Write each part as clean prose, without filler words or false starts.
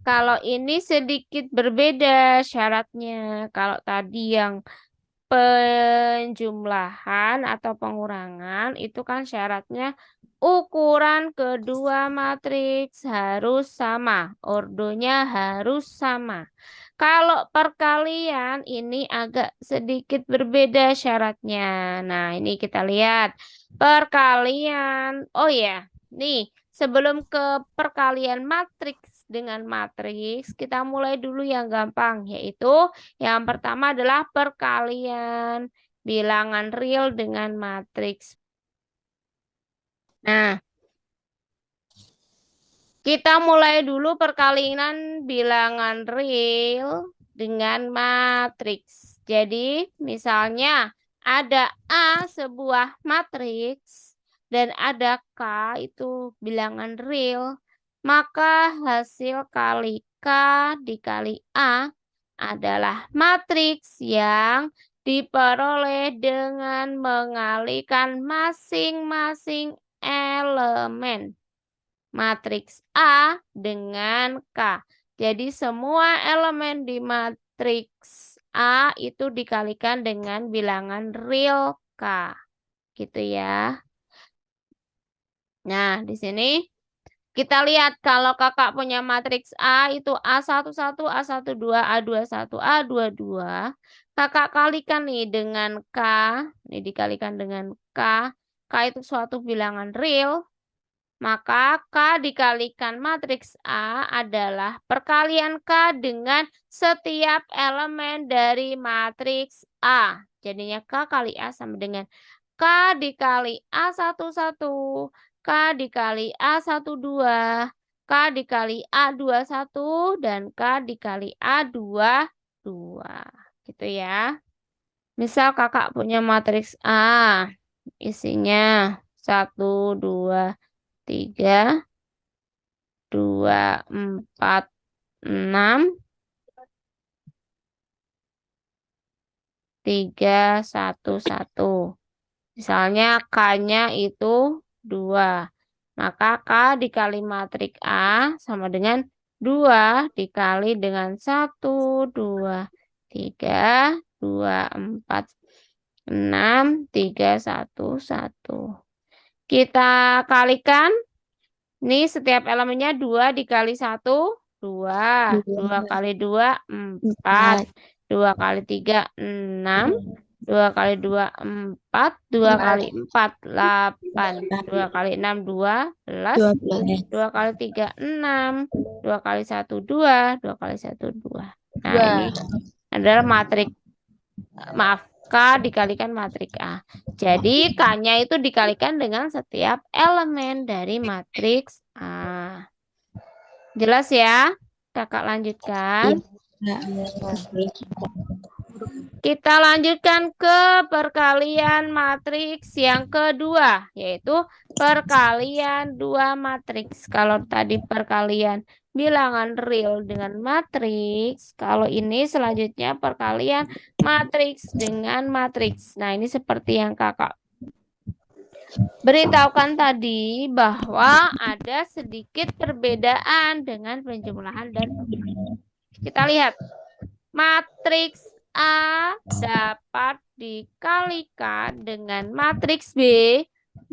Kalau ini sedikit berbeda syaratnya. Kalau tadi yang penjumlahan atau pengurangan itu kan syaratnya ukuran kedua matriks harus sama, ordonya harus sama. Kalau perkalian ini agak sedikit berbeda syaratnya. Nah, ini kita lihat perkalian. Oh ya, nih sebelum ke perkalian matriks dengan matriks, kita mulai dulu yang gampang, yaitu yang pertama adalah perkalian bilangan real dengan matriks. Nah, kita mulai dulu perkalian bilangan real dengan matriks. Jadi, misalnya ada A sebuah matriks dan ada K itu bilangan real, maka hasil kali K dikali A adalah matriks yang diperoleh dengan mengalihkan masing-masing elemen matriks A dengan K. Jadi semua elemen di matriks A itu dikalikan dengan bilangan real K. Gitu ya. Nah, di sini kita lihat kalau kakak punya matriks A itu A11, A12, A21, A22. Kakak kalikan nih dengan K. Ini dikalikan dengan K. K itu suatu bilangan real. Maka K dikalikan matriks A adalah perkalian K dengan setiap elemen dari matriks A. Jadinya K kali A sama dengan K dikali A11, K dikali A12, K dikali A21, dan K dikali A22. Gitu ya. Misal kakak punya matriks A. Isinya 1, 2, 3, 2, 4, 6, 3, 1, 1. Misalnya K-nya itu 2. Maka K dikali matriks A sama dengan 2 dikali dengan 1, 2, 3, 2, 4, 6, 3, 1, 1. Kita kalikan. Ini setiap elemennya 2 dikali 1, 2. 2 kali 2, 4. 2 kali 3, 6. 2 kali 2, 4. 2 kali 4, 8. 2 kali 6, 12. 2 kali 3, 6. 2 kali 1, 2. 2 kali 1, 2. Nah, ini adalah matriks. Maaf, K dikalikan matriks A. Jadi K-nya itu dikalikan dengan setiap elemen dari matriks A. Jelas ya? Kakak lanjutkan. Kita lanjutkan ke perkalian matriks yang kedua, yaitu perkalian dua matriks. Kalau tadi perkalian bilangan real dengan matriks, kalau ini selanjutnya perkalian matriks dengan matriks. Nah, ini seperti yang kakak beritahukan tadi bahwa ada sedikit perbedaan dengan penjumlahan dan pengurangan. Kita lihat. Matriks A dapat dikalikan dengan matriks B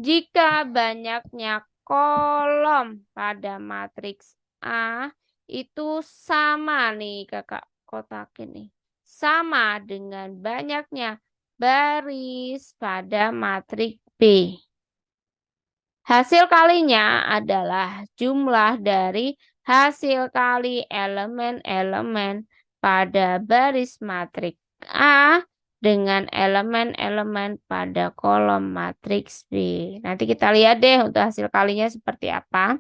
jika banyaknya kolom pada matriks A itu sama nih kakak kotakin nih. Sama dengan banyaknya baris pada matriks B. Hasil kalinya adalah jumlah dari hasil kali elemen-elemen pada baris matriks A dengan elemen-elemen pada kolom matriks B. Nanti kita lihat deh untuk hasil kalinya seperti apa.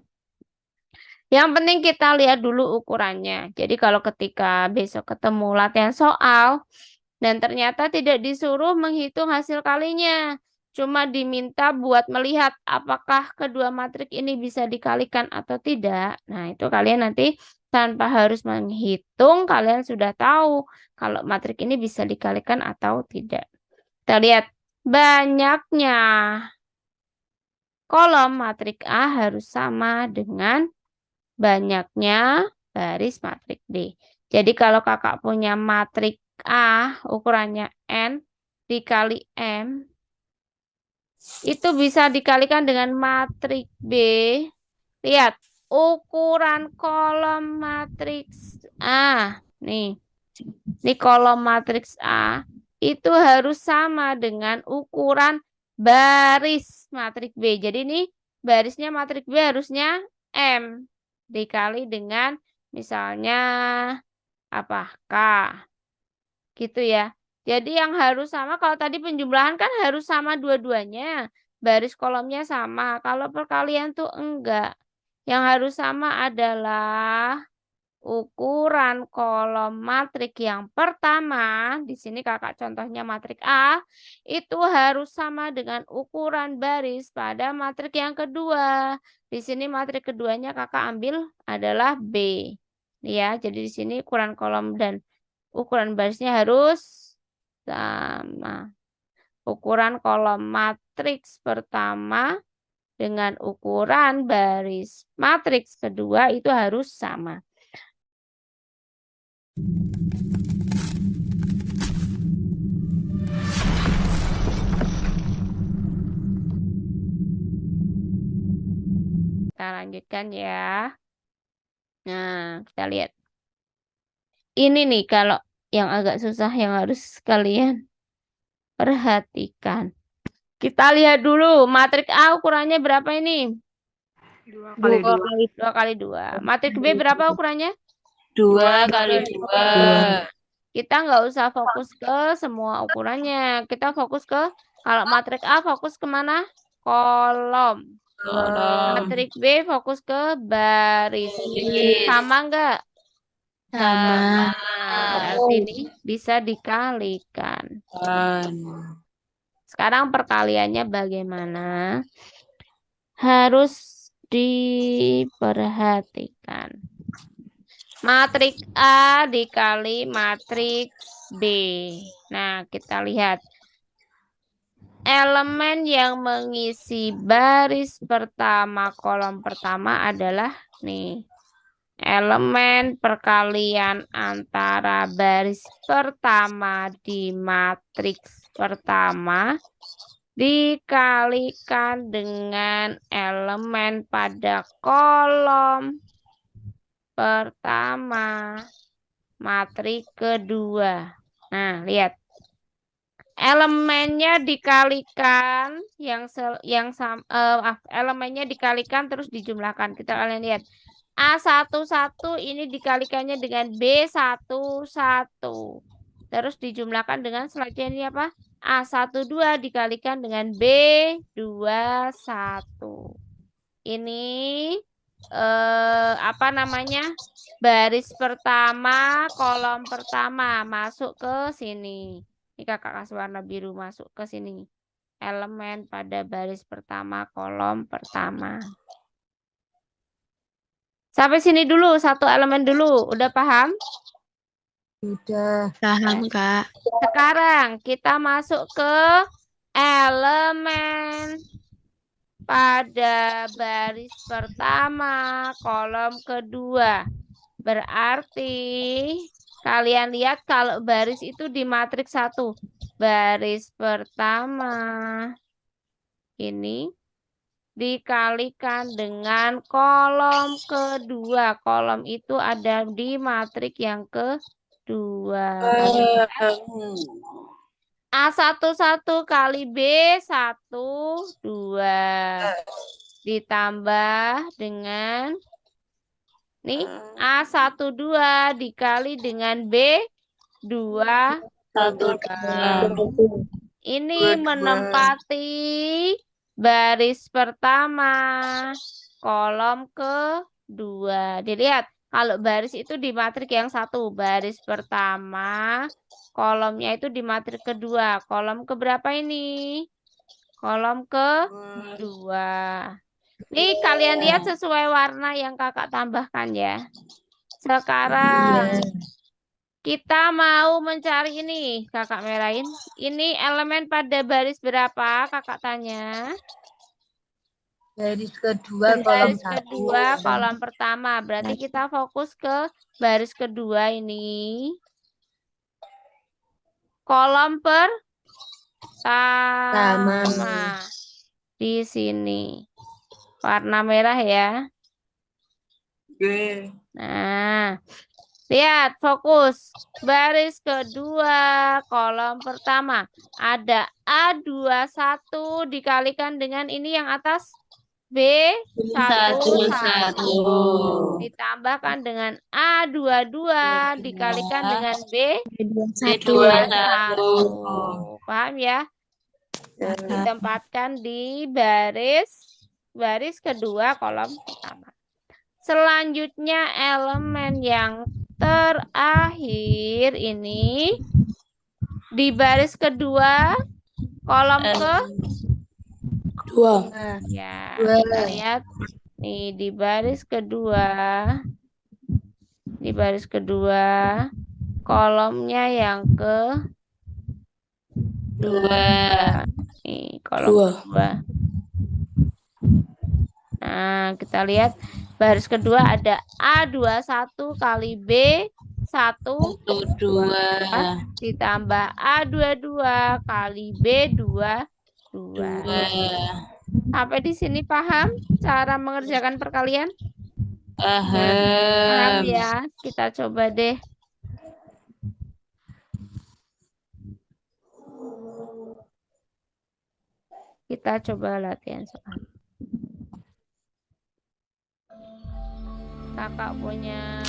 Yang penting kita lihat dulu ukurannya. Jadi kalau ketika besok ketemu latihan soal dan ternyata tidak disuruh menghitung hasil kalinya, cuma diminta buat melihat apakah kedua matriks ini bisa dikalikan atau tidak. Nah, itu kalian nanti tanpa harus menghitung, kalian sudah tahu kalau matriks ini bisa dikalikan atau tidak. Kita lihat banyaknya kolom matriks A harus sama dengan banyaknya baris matriks D. Jadi kalau kakak punya matriks A ukurannya N dikali M, itu bisa dikalikan dengan matriks B. Lihat, ukuran kolom matriks A. Nih, di kolom matriks A itu harus sama dengan ukuran baris matriks B. Jadi ini barisnya matriks B harusnya M dikali dengan misalnya apa? K. Gitu ya. Jadi yang harus sama, kalau tadi penjumlahan kan harus sama dua-duanya. Baris kolomnya sama. Kalau perkalian tuh enggak. Yang harus sama adalah ukuran kolom matriks yang pertama. Di sini kakak contohnya matriks A. Itu harus sama dengan ukuran baris pada matriks yang kedua. Di sini matriks keduanya kakak ambil adalah B. Ya, jadi di sini ukuran kolom dan ukuran barisnya harus sama. Ukuran kolom matriks pertama dengan ukuran baris matriks kedua itu harus sama. Kita lanjutkan ya. Nah, kita lihat. Ini nih kalau yang agak susah yang harus kalian perhatikan. Kita lihat dulu matriks A ukurannya berapa ini? 2 kali 2. 2 kali 2. Matriks B berapa ukurannya? 2 kali 2. Kita nggak usah fokus ke semua ukurannya. Kita fokus ke, kalau matriks A fokus kemana? Kolom. Matriks B fokus ke baris. Sama nggak? Sama. Berarti ini bisa dikalikan. Sekarang perkaliannya bagaimana? Harus diperhatikan. Matriks A dikali matriks B. Nah, kita lihat. Elemen yang mengisi baris pertama, kolom pertama adalah nih. Elemen perkalian antara baris pertama di matriks pertama dikalikan dengan elemen pada kolom pertama matriks kedua. Nah, lihat. Elemennya dikalikan elemennya dikalikan terus dijumlahkan. Kita kalian lihat. A11 ini dikalikannya dengan B11. Terus dijumlahkan dengan selanjutnya ini apa? A12 dikalikan dengan B21. Ini apa namanya? Baris pertama, kolom pertama masuk ke sini. Ini kakak kasih warna biru masuk ke sini. Elemen pada baris pertama, kolom pertama. Sampai sini dulu, satu elemen dulu. Udah paham? Udah. Paham, Kak. Sekarang kita masuk ke elemen pada baris pertama, kolom kedua. Berarti kalian lihat kalau baris itu di matriks 1. Baris pertama ini dikalikan dengan kolom kedua. Kolom itu ada di matriks yang kedua. A11 kali B12 ditambah dengan nih A12 dikali dengan B22. Ini menempati baris pertama, kolom kedua. Dilihat, kalau baris itu di matriks yang 1, baris pertama, kolomnya itu di matriks kedua. Kolom keberapa ini? Kolom kedua. Nih kalian lihat sesuai warna yang kakak tambahkan ya. Sekarang kita mau mencari ini, kakak merahin. Ini elemen pada baris berapa? Kakak tanya. Baris kedua kolom Baris 1. kedua kolom pertama. Berarti kita fokus ke baris kedua ini. Kolom pertama. Di sini. Warna merah ya. Nah, lihat fokus. Baris kedua kolom pertama. Ada A21 dikalikan dengan ini yang atas B11. Ditambahkan dengan A22 dikalikan dengan B21. Paham ya? Nah, ditempatkan di baris kedua kolom pertama. Selanjutnya elemen yang terakhir ini di baris kedua kolom Dua. ya, kita lihat nih di baris kedua kolomnya yang kedua nih kolom kedua. Nah, kita lihat baris kedua ada A21 kali B12 ditambah A22 kali B22. Sampai di sini paham cara mengerjakan perkalian? Paham ya? Kita coba deh. Kita coba latihan soal. Kakak punya